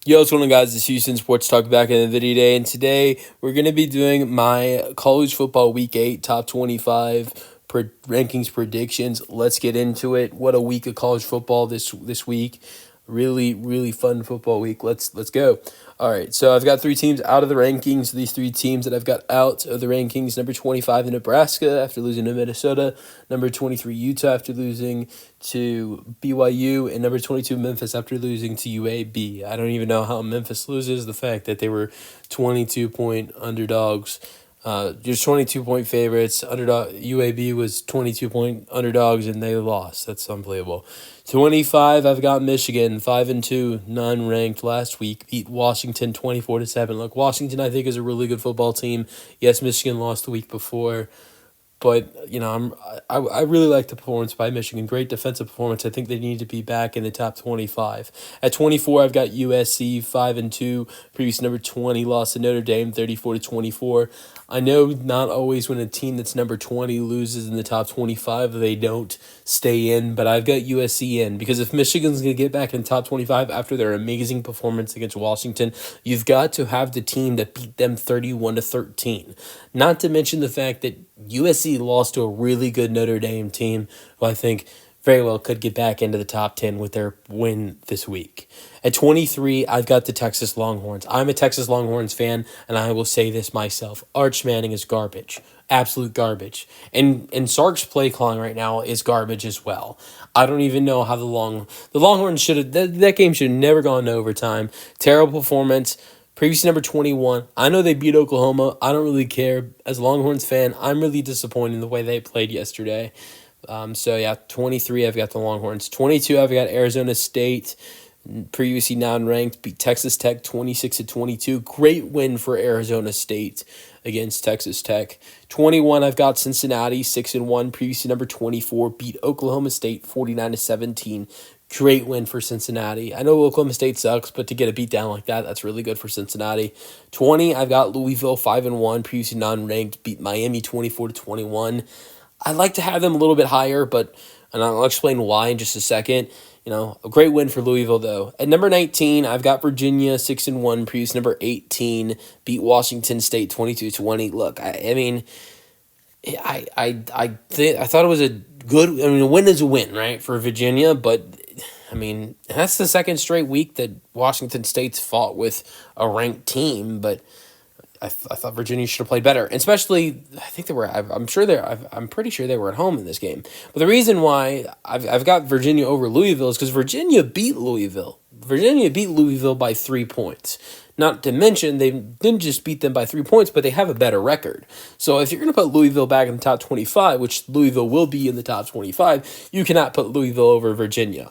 Yo, what's going on, guys? It's Houston Sports Talk back in the video day, and today we're going to be doing my college football week 8 top 25 rankings predictions. Let's get into it. What a week of college football this week. Really, really fun football week. Let's go. All right, so I've got three teams out of the rankings. These three teams that I've got out of the rankings: number 25, Nebraska after losing to Minnesota; number 23, Utah after losing to BYU; and number 22, Memphis after losing to UAB. I don't even know how Memphis loses. The fact that they were 22-point underdogs, just 22-point favorites. Underdog UAB was 22-point underdogs and they lost. That's unbelievable. 25, I've got Michigan 5-2, non-ranked last week, beat Washington 24-7. Look, Washington I think is a really good football team. Yes, Michigan lost the week before. But I really like the performance by Michigan. Great defensive performance. I think they need to be back in the top 25. At 24, I've got USC 5-2. Previous number 20 lost to Notre Dame 34-24. I know not always when a team that's number 20 loses in the top 25 they don't stay in, but I've got USC in because if Michigan's going to get back in the top 25 after their amazing performance against Washington, you've got to have the team that beat them 31-13. Not to mention the fact that USC lost to a really good Notre Dame team who I think very well could get back into the top 10 with their win this week. At 23, I've got the Texas Longhorns. I'm a Texas Longhorns fan, and I will say this myself. Arch Manning is garbage. Absolute garbage. And Sark's play calling right now is garbage as well. I don't even know how the Longhorns should have that game should have never gone to overtime. Terrible performance. Previously number 21. I know they beat Oklahoma. I don't really care. As a Longhorns fan, I'm really disappointed in the way they played yesterday. 23, I've got the Longhorns. 22, I've got Arizona State. Previously non-ranked, beat Texas Tech 26-22. Great win for Arizona State against Texas Tech. 21, I've got Cincinnati 6-1. Previously number 24, beat Oklahoma State 49-17. Great win for Cincinnati. I know Oklahoma State sucks, but to get a beat down like that, that's really good for Cincinnati. 20, I've got Louisville 5-1. Previously non-ranked, beat Miami 24-21. I'd like to have them a little bit higher, and I'll explain why in just a second. A great win for Louisville, though. At number 19, I've got Virginia 6-1. Previous number 18 beat Washington State 22-20. Look, I thought it was a good. A win is a win, right, for Virginia, but that's the second straight week that Washington State's fought with a ranked team, but I thought Virginia should have played better, and especially I think they were. I'm pretty sure they were at home in this game. But the reason why I've got Virginia over Louisville is because Virginia beat Louisville. Virginia beat Louisville by 3 points. Not to mention they didn't just beat them by 3 points, but they have a better record. So if you're going to put Louisville back in the top 25, which Louisville will be in the top 25, you cannot put Louisville over Virginia.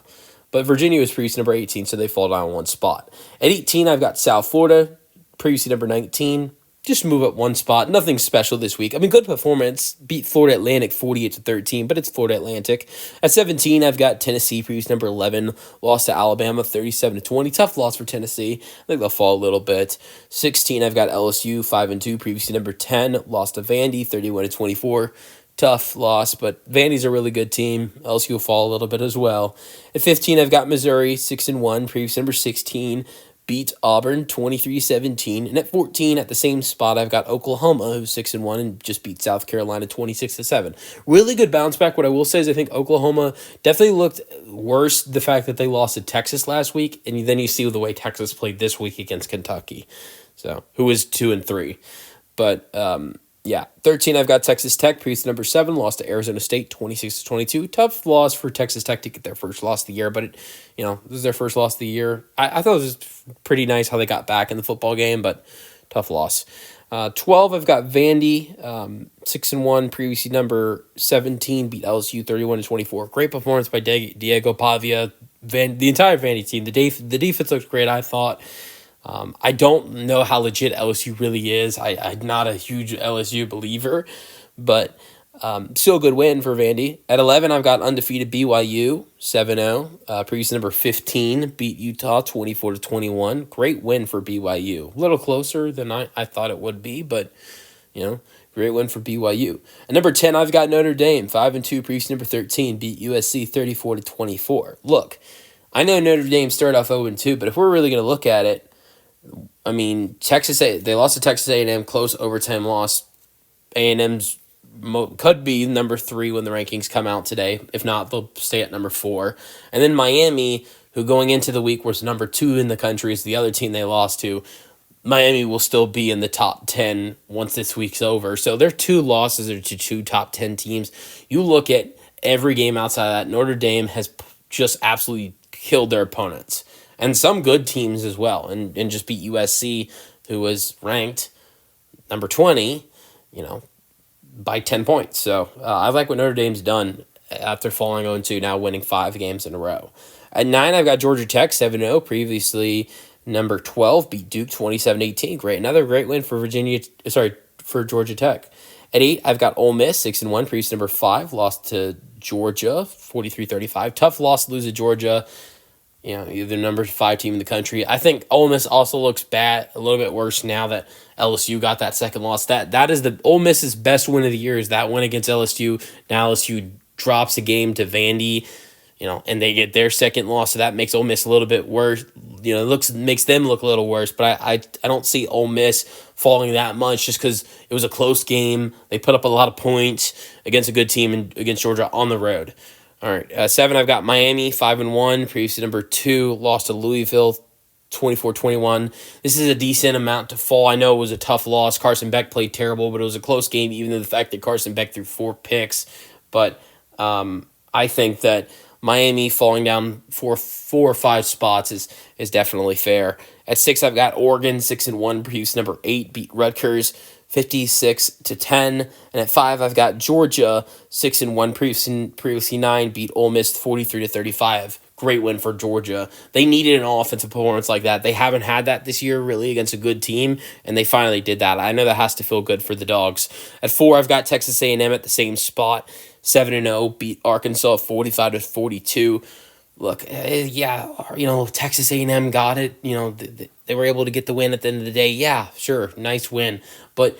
But Virginia was previously number 18, so they fall down one spot. At 18, I've got South Florida, previously number 19. Just move up one spot. Nothing special this week. Good performance. Beat Florida Atlantic 48-13, but it's Florida Atlantic. At 17, I've got Tennessee, previous number 11. Lost to Alabama 37-20. Tough loss for Tennessee. I think they'll fall a little bit. 16, I've got LSU 5-2, previously number 10. Lost to Vandy 31-24. Tough loss, but Vandy's a really good team. LSU will fall a little bit as well. At 15, I've got Missouri 6-1, previous number 16. Beat Auburn 23-17. And at 14, at the same spot, I've got Oklahoma, who's 6-1, and just beat South Carolina 26-7. Really good bounce back. What I will say is I think Oklahoma definitely looked worse, the fact that they lost to Texas last week, and then you see the way Texas played this week against Kentucky, so who was 2-3. But 13, I've got Texas Tech, previous number 7, lost to Arizona State 26-22. Tough loss for Texas Tech to get their first loss of the year, but this is their first loss of the year. I thought it was pretty nice how they got back in the football game, but tough loss. 12, I've got Vandy, 6-1, previously number 17, beat LSU 31-24. Great performance by Diego Pavia, the entire Vandy team. The defense looks great, I thought. I don't know how legit LSU really is. I'm not a huge LSU believer, but still a good win for Vandy. At 11, I've got undefeated BYU 7-0. Previous number 15 beat Utah 24-21. Great win for BYU. A little closer than I thought it would be, but great win for BYU. At number 10, I've got Notre Dame 5-2. Previous number 13 beat USC 34-24. Look, I know Notre Dame started off 0-2, but if we're really going to look at it, I mean, they lost to Texas A&M, close overtime loss. A&M's could be number 3 when the rankings come out today. If not, they'll stay at number 4. And then Miami, who going into the week was number 2 in the country, is the other team they lost to. Miami will still be in the top 10 once this week's over. So their 2 losses are to 2 top 10 teams. You look at every game outside of that, Notre Dame has just absolutely killed their opponents. And some good teams as well. And just beat USC, who was ranked number 20, by 10 points. So I like what Notre Dame's done after falling 0-2, now winning 5 games in a row. At 9, I've got Georgia Tech 7-0. Previously, number 12 beat Duke 27-18. Another great win for for Georgia Tech. At 8, I've got Ole Miss 6-1. Previous number 5 lost to Georgia 43-35. Tough loss to lose to Georgia. You're the number 5 team in the country. I think Ole Miss also looks bad, a little bit worse now that LSU got that second loss. That is the Ole Miss's best win of the year, is that win against LSU. Now LSU drops a game to Vandy, and they get their second loss, so that makes Ole Miss a little bit worse. Makes them look a little worse, but I don't see Ole Miss falling that much just because it was a close game. They put up a lot of points against a good team and against Georgia on the road. All right, 7, I've got Miami 5-1. Previously number 2, lost to Louisville 24-21. This is a decent amount to fall. I know it was a tough loss. Carson Beck played terrible, but it was a close game, even though the fact that Carson Beck threw 4 picks. But I think that Miami falling down 4 or 5 spots is definitely fair. At 6, I've got Oregon 6-1. Previous number 8 beat Rutgers 56-10, and at 5 I've got Georgia 6-1. Previously 9 beat Ole Miss 43-35. Great win for Georgia. They needed an offensive performance like that. They haven't had that this year really against a good team, and they finally did that. I know that has to feel good for the Dogs. At 4 I've got Texas A&M at the same spot, 7-0, beat Arkansas 45-42. Look, Texas A&M got it. They were able to get the win at the end of the day. Yeah, sure, nice win. But,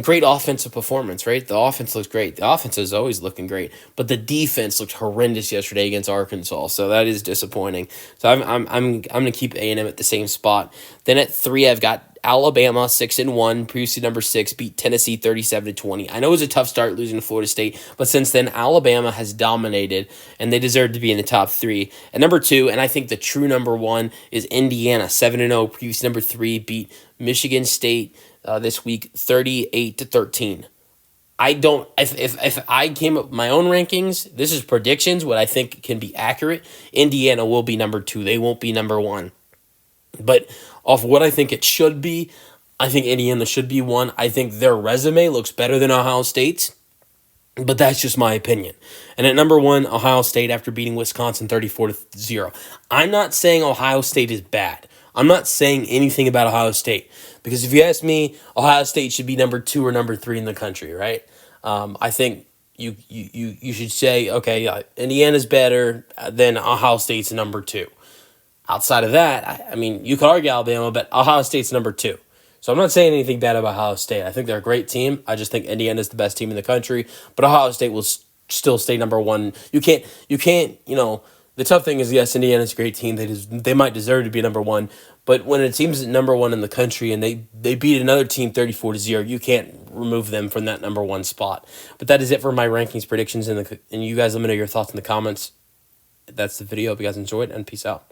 great offensive performance, right? The offense looks great. The offense is always looking great. But the defense looked horrendous yesterday against Arkansas, so that is disappointing. So I'm going to keep A&M at the same spot. Then at 3, I've got Alabama 6-1. Previously number 6 beat Tennessee 37-20. I know it was a tough start losing to Florida State, but since then Alabama has dominated and they deserve to be in the top 3. At number 2, and I think the true number 1 is Indiana 7-0. Previously number 3 beat Michigan State this week 38-13. If I came up with my own rankings, this is predictions, what I think can be accurate. Indiana will be number 2. They won't be number 1. But off what I think it should be, I think Indiana should be 1. I think their resume looks better than Ohio State's, but that's just my opinion. And at number 1, Ohio State after beating Wisconsin 34-0. I'm not saying Ohio State is bad. I'm not saying anything about Ohio State because if you ask me, Ohio State should be number 2 or number 3 in the country, right? I think you should say, okay, Indiana's better than Ohio State's number 2. Outside of that, I mean, you could argue Alabama, but Ohio State's number 2. So I'm not saying anything bad about Ohio State. I think they're a great team. I just think Indiana's the best team in the country. But Ohio State will still stay number 1. You can't. The tough thing is, yes, Indiana's a great team. They might deserve to be number 1. But when a team's number 1 in the country and they beat another team 34-0, you can't remove them from that number 1 spot. But that is it for my rankings predictions. And you guys let me know your thoughts in the comments. That's the video. Hope you guys enjoyed, and peace out.